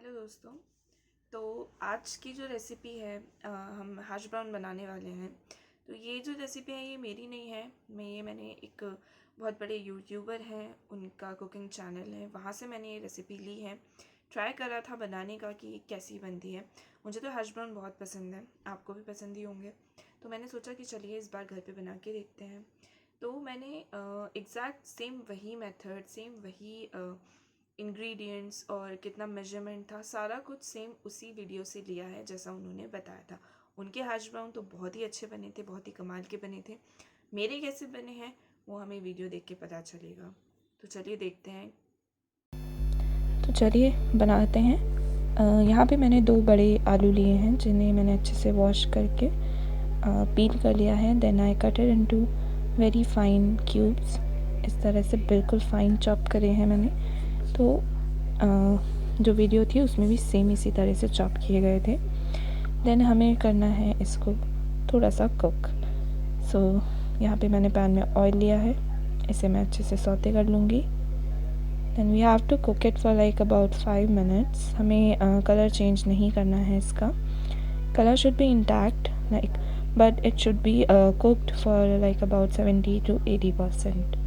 Hello दोस्तों। तो आज की जो रेसिपी है हम हैश ब्राउन बनाने वाले हैं। तो ये जो रेसिपी है ये मेरी नहीं है। मैंने एक बहुत बड़े यूट्यूबर हैं, उनका कुकिंग चैनल है, वहाँ से मैंने ये रेसिपी ली है। ट्राई करा था बनाने का कि कैसी बनती है। मुझे तो हैश ब्राउन बहुत पसंद है, आपको भी पसंद ही होंगे। तो मैंने सोचा कि चलिए इस बार घर पे बना के देखते हैं। तो मैंने एग्जैक्ट सेम वही मेथड, सेम वही इंग्रेडिएंट्स और कितना मेजरमेंट था, सारा कुछ सेम उसी वीडियो से लिया है जैसा उन्होंने बताया था। उनके हैश ब्राउन तो बहुत ही अच्छे बने थे, बहुत ही कमाल के बने थे। मेरे कैसे बने हैं वो हमें वीडियो देख के पता चलेगा। तो चलिए देखते हैं। तो चलिए बनाते हैं। यहाँ पे मैंने 2 बड़े आलू लिए हैं जिन्हें मैंने अच्छे से वॉश करके पील कर लिया है। Then I cut it into very fine cubes. इस तरह से बिल्कुल फाइन चॉप करे हैं मैंने। तो जो वीडियो थी उसमें भी सेम इसी तरह से चॉप किए गए थे। देन हमें करना है इसको थोड़ा सा कुक। सो यहाँ पे मैंने पैन में ऑयल लिया है, इसे मैं अच्छे से सौते कर लूँगी। Then we have to cook it for like about 5 minutes. हमें कलर चेंज नहीं करना है इसका. Color should be intact, like, but it should be cooked for like about 70 to 80%.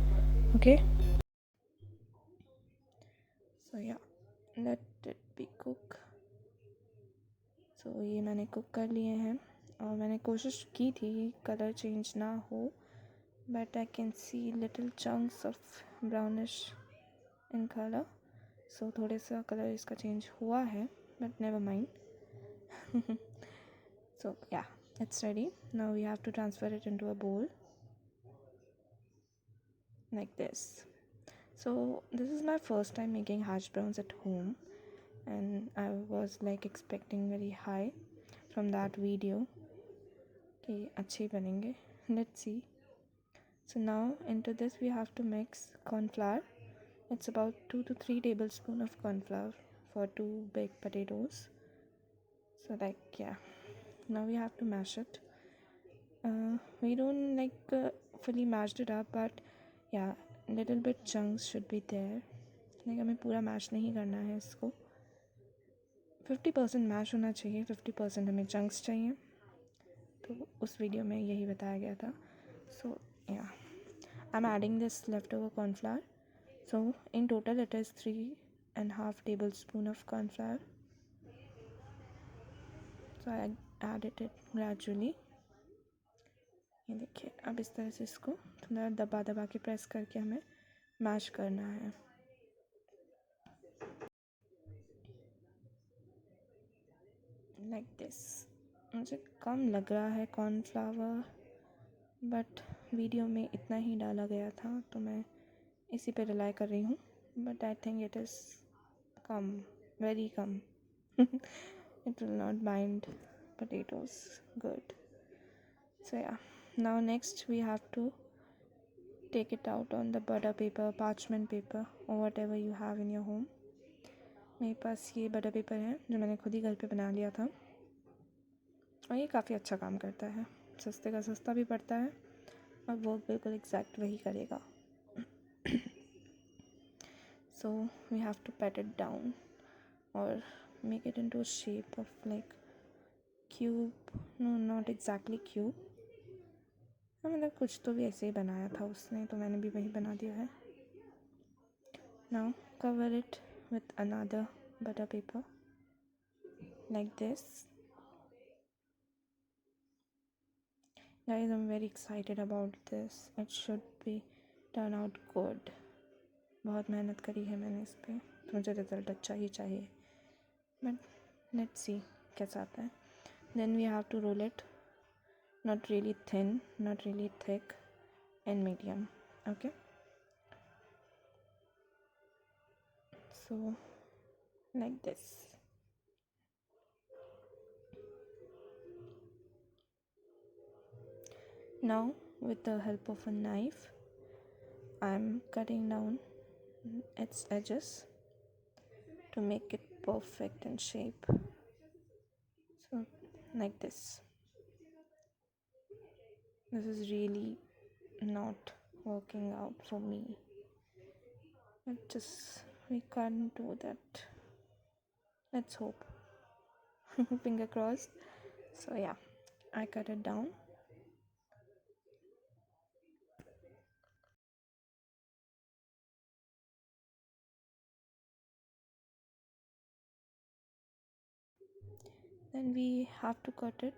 Okay. So yeah, let it be cook. So ये मैंने cook कर लिए हैं और मैंने कोशिश की थी कलर चेंज ना हो, but I can see little chunks of brownish in color. सो थोड़े सा कलर इसका चेंज हुआ है, but never mind. So ya, it's ready. Now we have to transfer it into a bowl like this. So this is my first time making hash browns at home, and I was like expecting very high from that video कि अच्छे बनेंगे. Let's see. So now into this we have to mix corn flour. It's about 2 to 3 tablespoons of corn flour for 2 big potatoes. So like yeah, now we have to mash it. We don't like fully mashed it up, but yeah, little bit chunks should be there. like हमें पूरा mash नहीं करना है इसको. 50% mash होना चाहिए, 50% हमें chunks चाहिए. तो उस वीडियो में यही बताया गया था. सो या, I am adding this left over cornflour. So in total it is 3.5 tablespoon of cornflour. So I added it gradually. ये देखिए, अब इस तरह से इसको थोड़ा दबा दबा के प्रेस करके हमें मैश करना है. Like this. मुझे कम लग रहा है कॉर्नफ्लावर, बट वीडियो में इतना ही डाला गया था तो मैं इसी पे रिलाई कर रही हूँ. But I think it is come, very come. It will not bind potatoes good. So yeah, now next we have to take it out on the butter paper, parchment paper, or whatever you have in your home. मेरे पास ये butter paper है जो मैंने खुद ही घर पे बना लिया था, और ये काफ़ी अच्छा काम करता है. सस्ते का सस्ता भी पड़ता है और वर्क बिल्कुल एग्जैक्ट वही करेगा. So we have to pat it down और make it into a shape of like cube. No, not exactly cube. मतलब कुछ तो भी ऐसे ही बनाया था उसने, तो मैंने भी वही बना दिया है. Now cover it with another butter paper like this. Guys, I'm very excited about this. It should be turn out good. बहुत मेहनत करी है मैंने इस पर, तो मुझे रिज़ल्ट अच्छा ही चाहिए. बट लेट्स सी कैसा आता है. Then we have to roll it, not really thin, not really thick, and medium. Okay, so like this. Now with the help of a knife I'm cutting down its edges to make it perfect in shape. So like this. This is really not working out for me, but just we can't do that. Let's hope. Finger crossed. So yeah, I cut it down. Then we have to cut it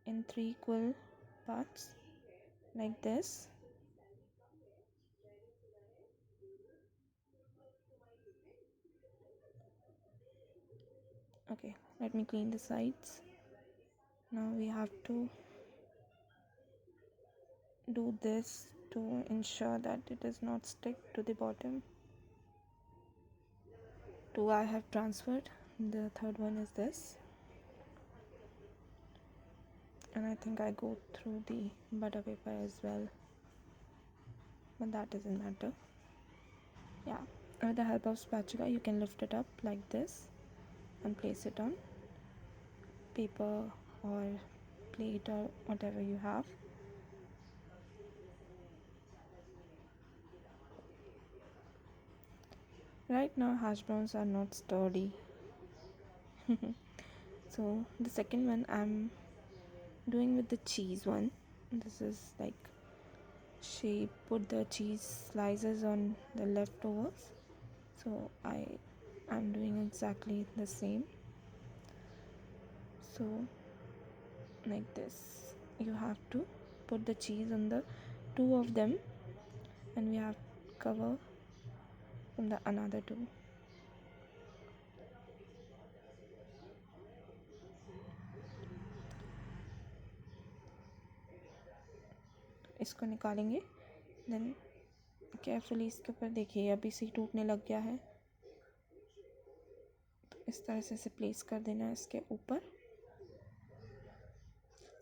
in 3 equal parts like this. Okay, let me clean the sides. Now we have to do this to ensure that it does not stick to the bottom. 2 I have transferred, the third one is this, and I think I go through the butter paper as well, but that doesn't matter. Yeah, with the help of spatula you can lift it up like this and place it on paper or plate or whatever you have. Right now hash browns are not sturdy. So the second one I'm doing with the cheese one. This is like she put the cheese slices on the leftovers, so I'm doing exactly the same. So like this, you have to put the cheese on the two of them, and we have cover from the another two. इसको निकालेंगे, then carefully इसके ऊपर देखिए अभी से टूटने लग गया है, तो इस तरह से इसे प्लेस कर देना है इसके ऊपर.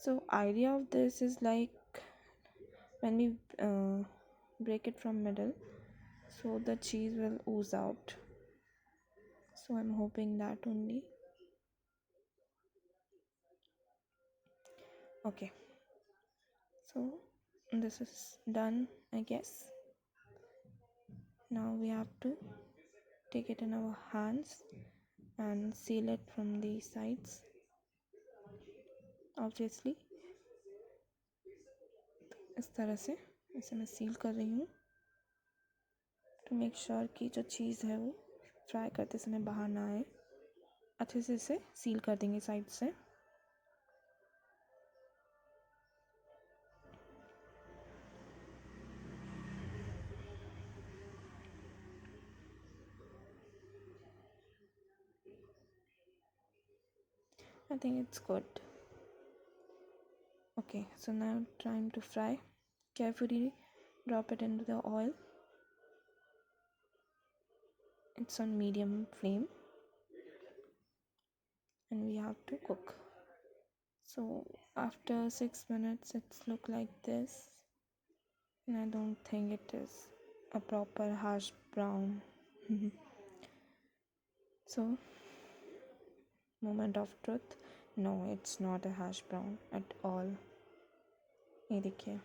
So idea of this is like when we break it from middle, so the cheese will ooze out. So I'm hoping that only. Okay, so this is done, I guess. Now we have to take it in our hands and seal it from the sides, obviously. इस तरह से इसे मैं seal कर रही हूँ to make sure कि जो चीज़ है वो फ्राई करते समय बाहर ना आए. अच्छे से इसे सील कर देंगे साइड से. I think it's good. Okay, so now time to fry. Carefully drop it into the oil. It's on medium flame and we have to cook. So after 6 minutes it's look like this, and I don't think it is a proper hash brown. So moment of truth, no, it's not a hash brown at all. ये देखिए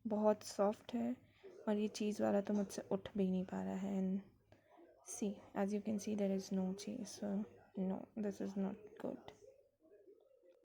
बहुत soft है और ये चीज़ वाला तो मुझसे उठ भी नहीं पा रहा है. And see, as you can see, there is no cheese, so no, this is not good.